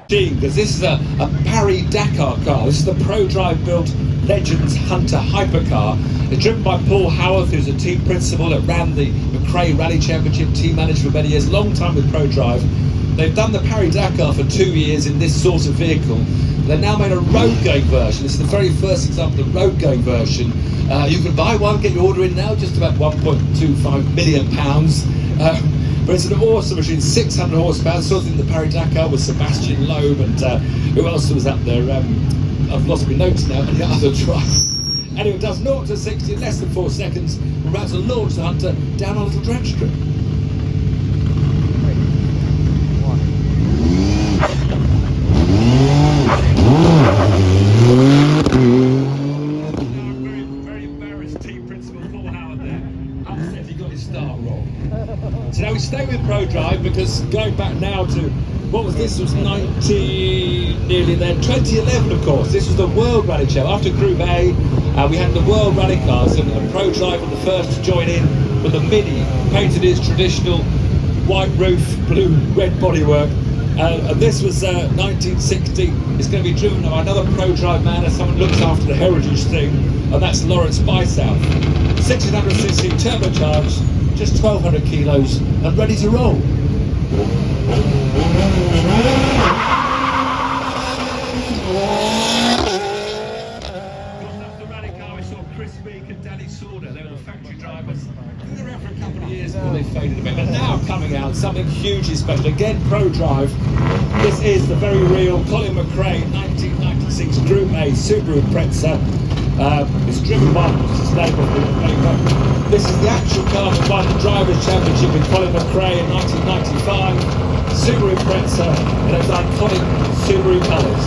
Because this is a Paris-Dakar car. This is the ProDrive built Legends Hunter hypercar. It's driven by Paul Howarth, who's a team principal that ran the McRae Rally Championship, team manager for many years, long time with ProDrive. They've done the Paris-Dakar for 2 years in this sort of vehicle. They've now made a road-going version. This is the very first example of the road-going version. You can buy one, get your order in now, just about £1.25 million. But it's an awesome machine, 600 horsepower, sort of in the Paris-Dakar with Sebastian Loeb and who else was up there? I've lost my notes now, and the other driver. Anyway, it does 0 to 60 in less than 4 seconds. We're about to launch the Hunter down a little drag strip. So now we stay with ProDrive because going back now to, what was this, was 2011 of course. This was the World Rally Championship. After Group A, we had the World Rally cars and ProDrive were the first to join in with the Mini, painted his traditional white roof, blue, red bodywork. And this was 1960. It's going to be driven by another ProDrive man as someone looks after the heritage thing, and that's Lawrence Bysouth. 1600cc turbocharged, just 1200 kilos and ready to roll. The rally car, we saw Chris Meek and Danny Sauder. They were the factory drivers. They were around for a couple of years before they faded a bit. But now coming out, something hugely special. Again, ProDrive. This is the very real Colin McRae 1996 Group A Subaru Impreza. It's driven by, what's his name? This is the actual car that won the Drivers' Championship with Colin McRae in 1995. Subaru Impreza in those iconic Subaru colours.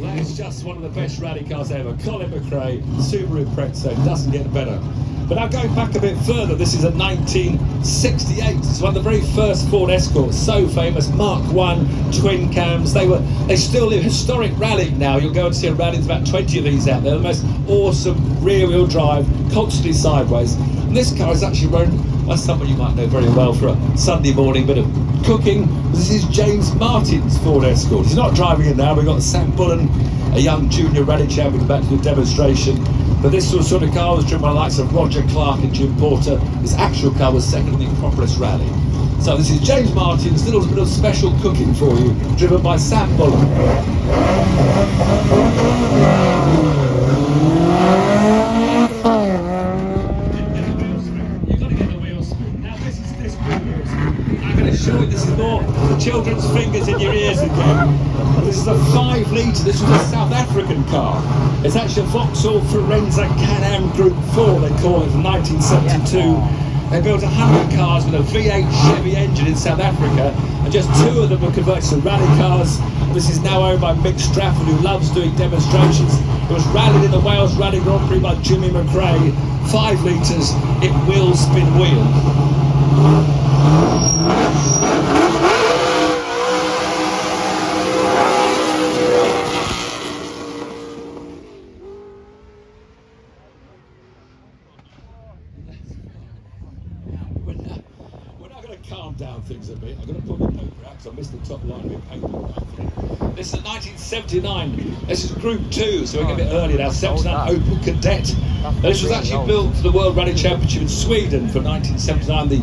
That is just one of the best rally cars ever. Colin McRae, Subaru Impreza, doesn't get better. But now going back a bit further, this is a 1968. It's one of the very first Ford Escorts, so famous, Mark I twin cams. They still live historic rallying now. You'll go and see a rally, there's about 20 of these out there. The most awesome rear-wheel drive, constantly sideways. And this car is actually run by someone you might know very well for a Sunday morning bit of cooking. This is James Martin's Ford Escort. He's not driving it now. We've got Sam Bullen, a young junior rally champion, about to do a demonstration. But this sort of car was driven by the likes of Roger Clark and Jim Porter. This actual car was second in the Acropolis Rally. So this is James Martin's little bit of special cooking for you, driven by Sam Bullen. You've got to get the wheel spin. Now this is this wheel spin. I'm going to show you, this is more children's fingers in your ears again. This is a 5 litre, this was a South African car. It's actually a Vauxhall Forenza Can-Am Group 4, they call it, from 1972. They built 100 cars with a V8 Chevy engine in South Africa, and just 2 of them were converted to rally cars. This is now owned by Mick Strafford, who loves doing demonstrations. It was rallied in the Wales Rally Grand Prix by Jimmy McRae. 5 litres, it will spin wheel. Calm down things a bit. I'm going to pull the paper out because I missed the top line of it paper. This is 1979. This is Group 2, so we're going a bit earlier now. 79 Opel Kadett. This was actually built for the World Rally Championship in Sweden for 1979. The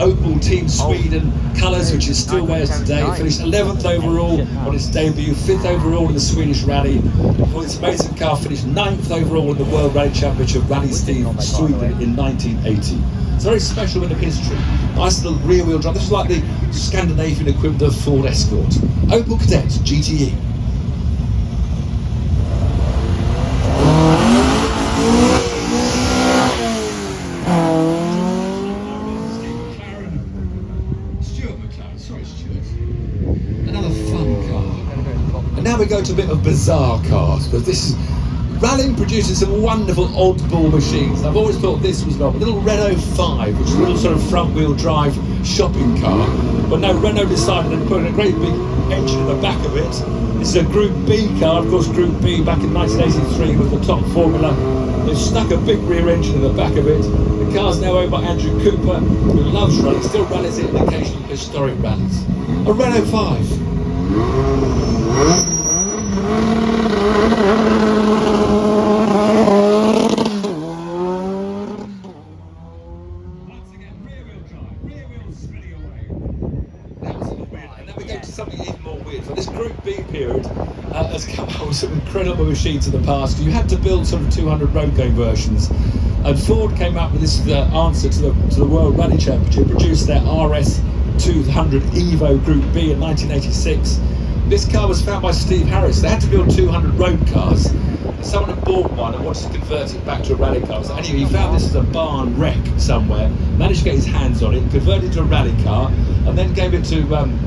Opel Team Sweden colours, which it still wears today. It finished 11th overall on its debut, 5th overall in the Swedish Rally. Well, this amazing car finished 9th overall in the World Rally Championship Rally Steam Sweden in 1980. It's a very special bit of history. Nice little rear-wheel drive. This is like the Scandinavian equivalent of Ford Escort. Opel Kadett GTE. Stuart McLaren. Sorry, Stuart. Another fun car. And now we go to a bit of bizarre cars, because this is Rallying produces some wonderful oddball machines. I've always thought this was a little Renault 5, which is a little sort of front-wheel drive shopping car. But no, Renault decided to put in a great big engine in the back of it. This is a Group B car. Of course, Group B back in 1983 was the top formula. They've stuck a big rear engine in the back of it. The car's now owned by Andrew Cooper, who loves rallying, still rallies it in occasional historic rallies. A Renault 5. Something even more weird. For this Group B period has come out with some incredible machines in the past. You had to build sort of 200 road going versions, and Ford came up with this answer to the World Rally Championship, produced their RS 200 Evo Group B in 1986. This car was found by Steve Harris. They had to build 200 road cars. Someone had bought one and wanted to convert it back to a rally car. So anyway, he found this as a barn wreck somewhere, managed to get his hands on it, converted it to a rally car, and then gave it to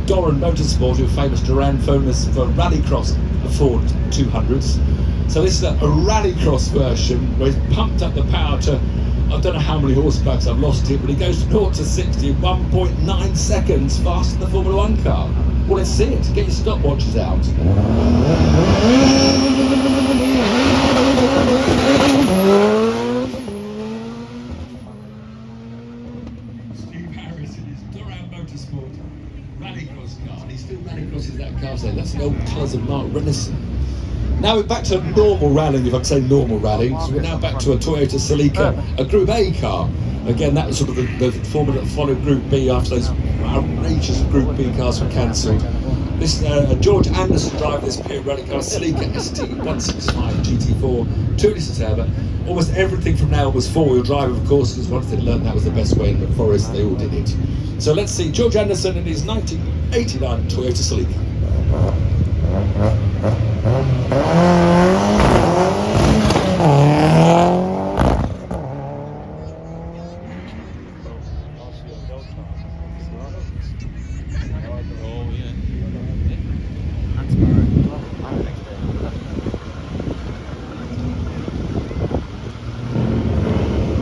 Doran Motorsport, who are famous Duran, famous for rallycross Ford 200s. So this is a rallycross version where he's pumped up the power to, I don't know how many horsepower, I've lost it, but he goes from 0 to 60 in 1.9 seconds faster than the Formula 1 car. Well, let's see it. Get your stopwatches out. Steve Harris in his Duran Motorsport rallycross car, and he still rallycrosses that car. So that's the old colours of Mark Rennison. Now we're back to normal rallying, if I can say normal rallying. So we're now back to a Toyota Celica, a Group A car. Again, that was sort of the formula that followed Group B after those outrageous Group B cars were cancelled. This George Anderson driving this period rally car, Celica ST165 GT4, 2-litre turbo. Almost everything from now was four-wheel drive, of course, because once they'd learned that was the best way in the forest, they all did it. So let's see George Anderson in his 1989 Toyota Celica.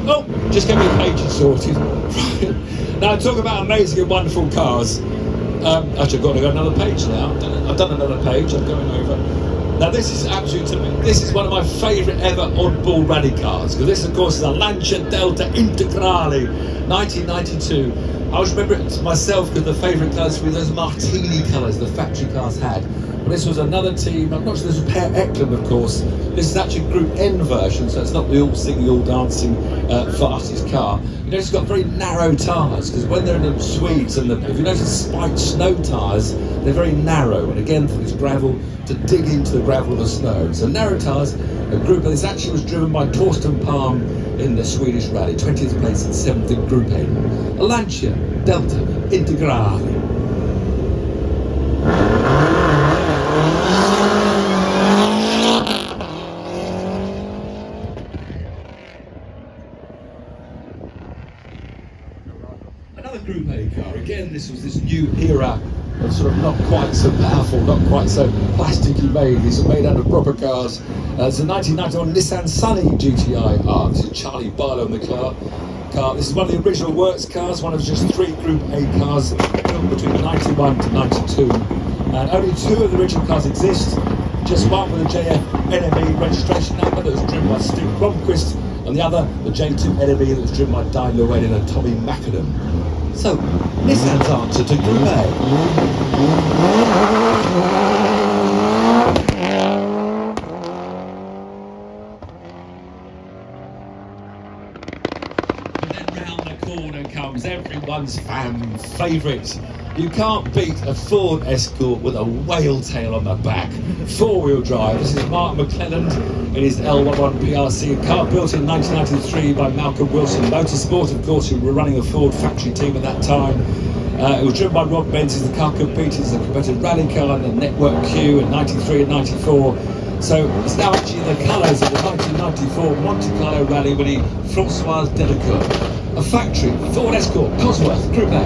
Oh, just get me pages sorted. Now, talk about amazing and wonderful cars. Actually, I've got to go another page now. I've done another page. I'm going over. Now, this is absolute to me. This is one of my favourite ever oddball rally cars, because this, of course, is a Lancia Delta Integrale, 1992. I always remember it myself because the favourite colours were those martini colours the factory cars had. But this was another team. I'm not sure this was Per Eklund, of course. This is actually Group N version, so it's not the all singing, all dancing fastest car. You know, it's got very narrow tyres, because when they're in the Swedes, and if you notice spiked snow tyres, they're very narrow, and again for this gravel, to dig into the gravel of the snow. So narrow tyres, a group, and this actually was driven by Torsten Palm in the Swedish rally, 20th place and 7th in Group A. A Lancia Delta Integrale. Another Group A car. Again, this was this new era of sort of not quite so powerful, not quite so plastically made. These are made out of proper cars. It's a 1991 Nissan Sunny GTI R. This is Charlie Barlow in the car. This is one of the original works cars, one of just 3 Group A cars built between 91 to 92. And only 2 of the original cars exist. Just one with a JF NME registration number that was driven by Stu Blomqvist, and the other, the J2 NME, that was driven by Di Llewellyn and Tommy Macadam. So, Nissan's answer to Group A. And then round the corner comes everyone's fan favourite. You can't beat a Ford Escort with a whale tail on the back. 4-wheel drive. This is Mark McClelland in his L11 PRC, a car built in 1993 by Malcolm Wilson Motorsport, of course, who were running a Ford factory team at that time. It was driven by Rob Menzies. The car competed as a competitive rally car in the Network Q in 93 and 94. So it's now actually in the colours of the 1994 Monte Carlo rally winning François Delacour. A factory Ford Escort, Cosworth, Group A.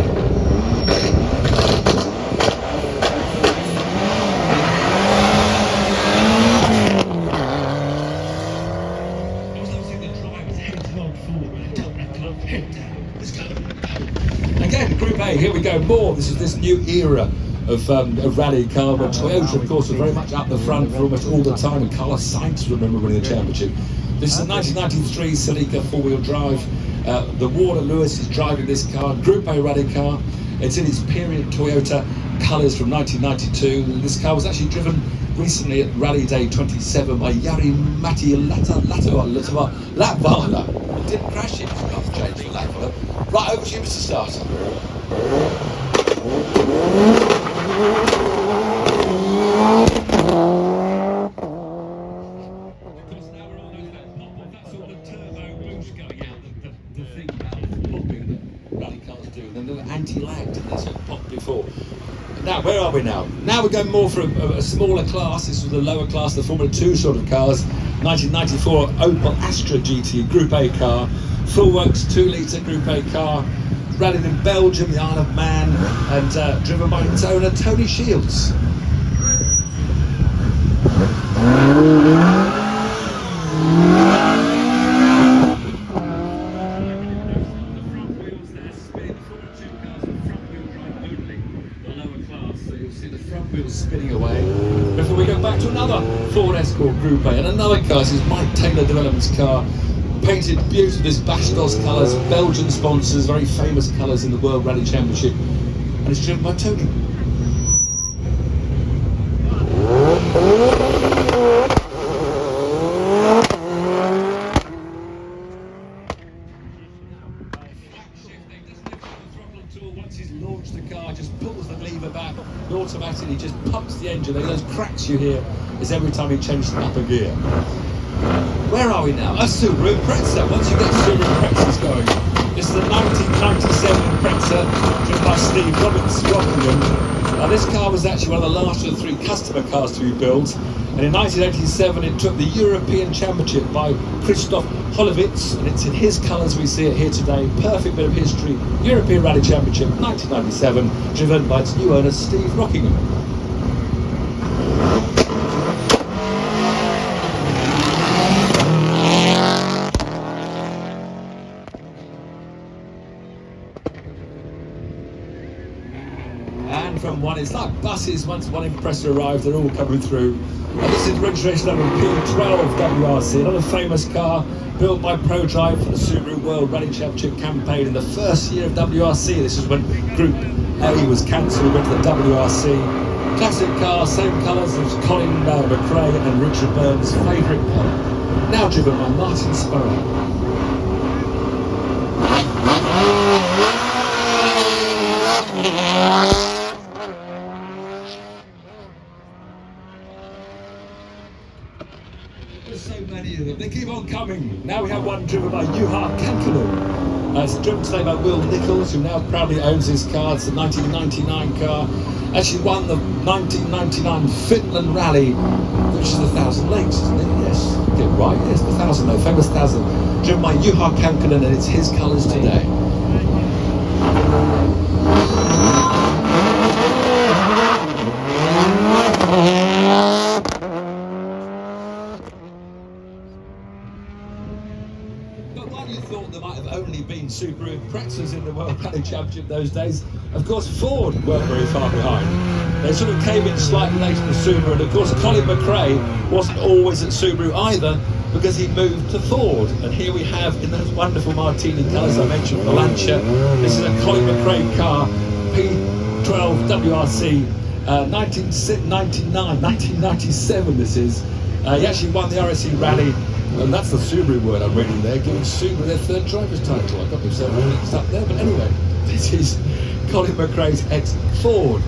Again, Group A, here we go. more. This is this new era of rally car, where Toyota, of course, was very much up the front for almost all the time, and Carlos Sainz, remember, winning the championship. This is a 1993 Celica four-wheel drive. The Warner Lewis is driving this car, Group A rally car. It's in its period Toyota colours from 1992. This car was actually driven recently at Rally Day 27 by Jari Matti Latvala. It didn't crash it, it's changed for Latvala. Right, over to you, Mr. Starter. Anti-lag, didn't they? So it popped before. Now, where are we now? Now we're going more for a smaller class. This was the lower class, the Formula 2 sort of cars. 1994 Opel Astra GT Group A car. Full works 2-litre Group A car. Rallied in Belgium, the Isle of Man, and driven by its owner, Tony Shields. Spinning away before we go back to another Ford Escort Group A and another car. This is Mike Taylor Development's car, painted beautifully, this Bastos colours, Belgian sponsors, very famous colours in the World Rally Championship, and it's driven by Tony. Once he's launched the car, just pulls the lever back, automatically just pumps the engine. Those cracks you hear is every time he changes the upper gear. Where are we now? A Subaru Impreza. Once you get Subaru Imprezas going, this is a 1997 Impreza driven by Steve Rockingham. Now, this car was actually one of the last of the 3 customer cars to be built, and in 1987 it took the European Championship by Christoph Hollowitz, and it's in his colours we see it here today. Perfect bit of history. European Rally Championship 1997, driven by its new owner Steve Rockingham. And from one, it's like buses, once one Impreza arrives, they're all coming through. And this is registration number P12 WRC, another famous car built by ProDrive for the Subaru World Rally Championship campaign in the first year of WRC. This is when Group A was cancelled, we went to the WRC. Classic car, same colours as Colin McRae and Richard Burns' favourite colour. Now driven by Martin Sparrow. There's so many of them. They keep on coming. Now we have one driven by Juha Kankkunen. It's driven today by Will Nichols, who now proudly owns his car. It's a 1999 car. Actually won the 1999 Finland Rally, which is 1,000 lakes, isn't it? Yes, get it right. Yes, the 1,000 lake, famous 1,000. Driven by Juha Kankkunen, and it's his colours today. You thought there might have only been Subaru Imprezas in the World Rally Championship those days. Of course, Ford weren't very far behind. They sort of came in slightly later than Subaru, and of course Colin McRae wasn't always at Subaru either, because he moved to Ford. And here we have, in those wonderful martini colours I mentioned, the Lancia. This is a Colin McRae car, P12 WRC, 1997 this is. He actually won the RSC Rally, and that's the Subaru word I'm reading there, giving Subaru their 3rd driver's title. I got myself mixed up there, but anyway, this is Colin McRae's ex-Ford.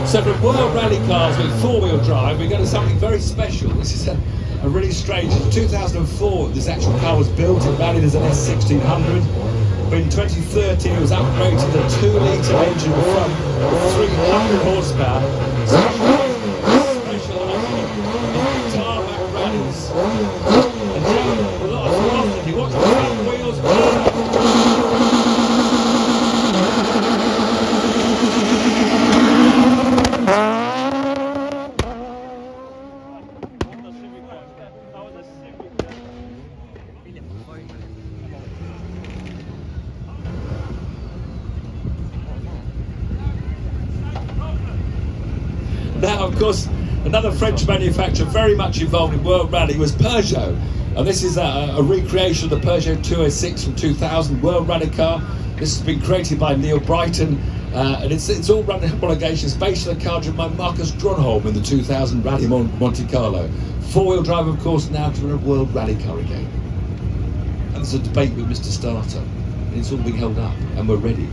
So from World Rally cars with 4-wheel drive, we go to something very special. This is a really strange. In 2004, this actual car was built and rallied as an S1600. But in 2013, it was upgraded to a 2-litre engine in the front with 300 horsepower. Special tarmac rallies. And a lot of fun. If you watch the front wheels, of course, another French manufacturer very much involved in World Rally was Peugeot. And this is a recreation of the Peugeot 206 from 2000 World Rally car. This has been created by Neil Brighton, and it's all run in homologations based on a car driven by Marcus Dronholm in the 2000 Rally Monte Carlo. Four-wheel drive, of course, now to a World Rally car again. And there's a debate with Mr. Starter, and it's all being held up, and we're ready.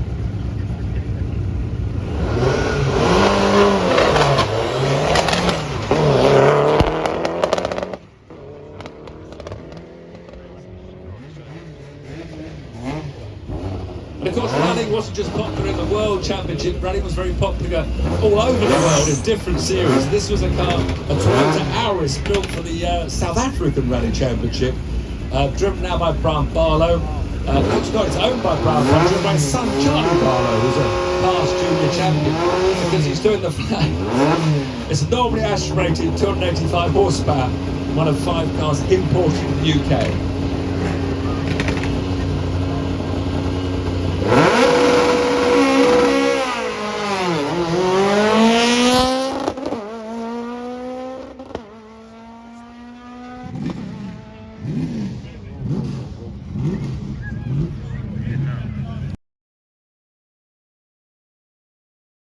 And of course, rallying wasn't just popular in the World Championship, rallying was very popular all over the world in different series. This was a car, a Toyota Auris, built for the South African Rally Championship, driven now by Brian Barlow. It's owned by Brian Barlow, driven by his son Charlie Barlow, who's a past junior champion, because he's doing the flag. It's a normally aspirated 285 horsepower, one of 5 cars imported from the UK.